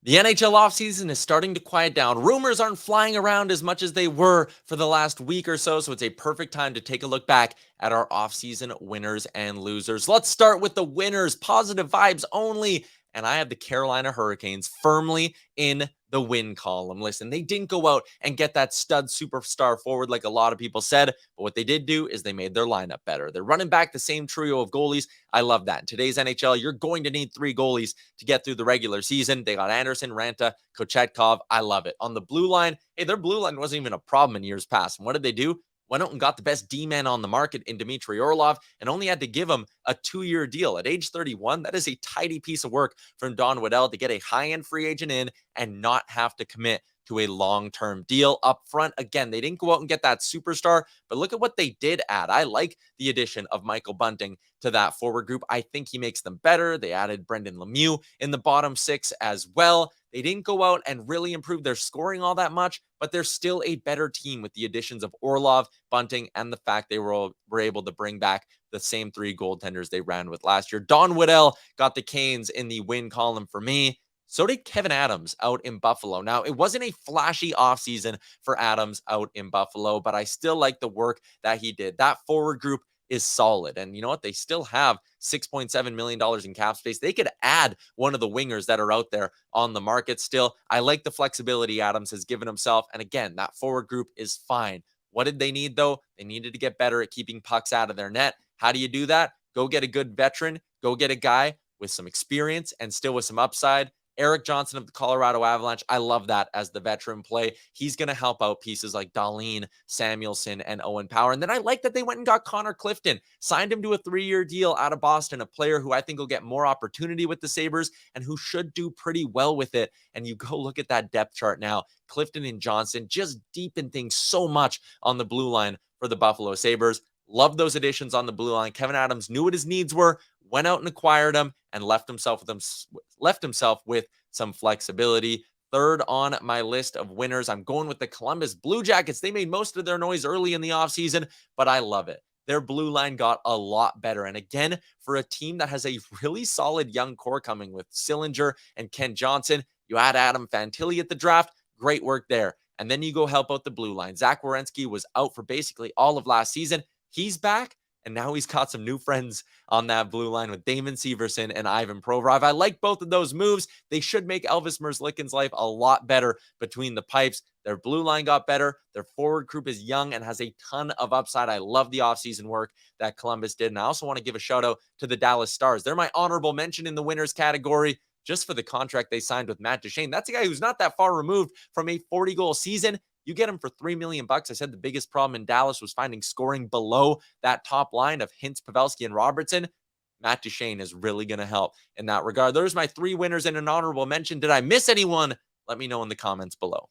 The NHL offseason is starting to quiet down. Rumors aren't flying around as much as they were for the last week or so it's a perfect time to take a look back at our offseason winners and losers. Let's start with the winners, positive vibes only. And I have the Carolina Hurricanes firmly in the win column. Listen, they didn't go out and get that stud superstar forward like a lot of people said, but what they did do is they made their lineup better. They're running back the same trio of goalies. I love that. In today's NHL, you're going to need 3 goalies to get through the regular season. They got Anderson, Ranta, Kochetkov. I love it. On the blue line, hey, their blue line wasn't even a problem in years past. And what did they do? Went out and got the best D-man on the market in Dmitry Orlov and only had to give him a 2-year deal. At age 31, that is a tidy piece of work from Don Waddell to get a high-end free agent in and not have to commit to a long-term deal up front. Again, they didn't go out and get that superstar, but look at what they did add. I like the addition of Michael Bunting to that forward group. I think he makes them better. They added Brendan Lemieux in the bottom 6 as well. They didn't go out and really improve their scoring all that much, but they're still a better team with the additions of Orlov, Bunting, and the fact they were able to bring back the same 3 goaltenders they ran with last year. Don Waddell got the Canes in the win column for me. So did Kevin Adams out in Buffalo. Now, it wasn't a flashy offseason for Adams out in Buffalo, but I still like the work that he did. That forward group is solid. And you know what? They still have $6.7 million in cap space. They could add one of the wingers that are out there on the market still. I like the flexibility Adams has given himself. And again, that forward group is fine. What did they need, though? They needed to get better at keeping pucks out of their net. How do you do that? Go get a good veteran. Go get a guy with some experience and still with some upside. Eric Johnson of the Colorado Avalanche, I love that as the veteran play. He's going to help out pieces like Darlene, Samuelson, and Owen Power. And then I like that they went and got Connor Clifton, signed him to a 3-year deal out of Boston, a player who I think will get more opportunity with the Sabres and who should do pretty well with it. And you go look at that depth chart now. Clifton and Johnson just deepen things so much on the blue line for the Buffalo Sabres. Love those additions on the blue line. Kevin Adams knew what his needs were, went out and acquired them, and left himself with some flexibility. Third on my list of winners, I'm going with the Columbus Blue Jackets. They made most of their noise early in the offseason, but I love it. Their blue line got a lot better. And again, for a team that has a really solid young core coming with Sillinger and Ken Johnson, you add Adam Fantilli at the draft. Great work there. And then you go help out the blue line. Zach Werenski was out for basically all of last season. He's back, and now he's got some new friends on that blue line with Damon Severson and Ivan Provorov. I like both of those moves. They should make Elvis Merzlikins' life a lot better between the pipes. Their blue line got better. Their forward group is young and has a ton of upside. I love the offseason work that Columbus did. And I also want to give a shout out to the Dallas Stars. They're my honorable mention in the winners category just for the contract they signed with Matt Duchene. That's a guy who's not that far removed from a 40-goal season. You get him for $3 million. I said the biggest problem in Dallas was finding scoring below that top line of Hintz, Pavelski, and Robertson. Matt Duchene is really going to help in that regard. There's my 3 winners and an honorable mention. Did I miss anyone? Let me know in the comments below.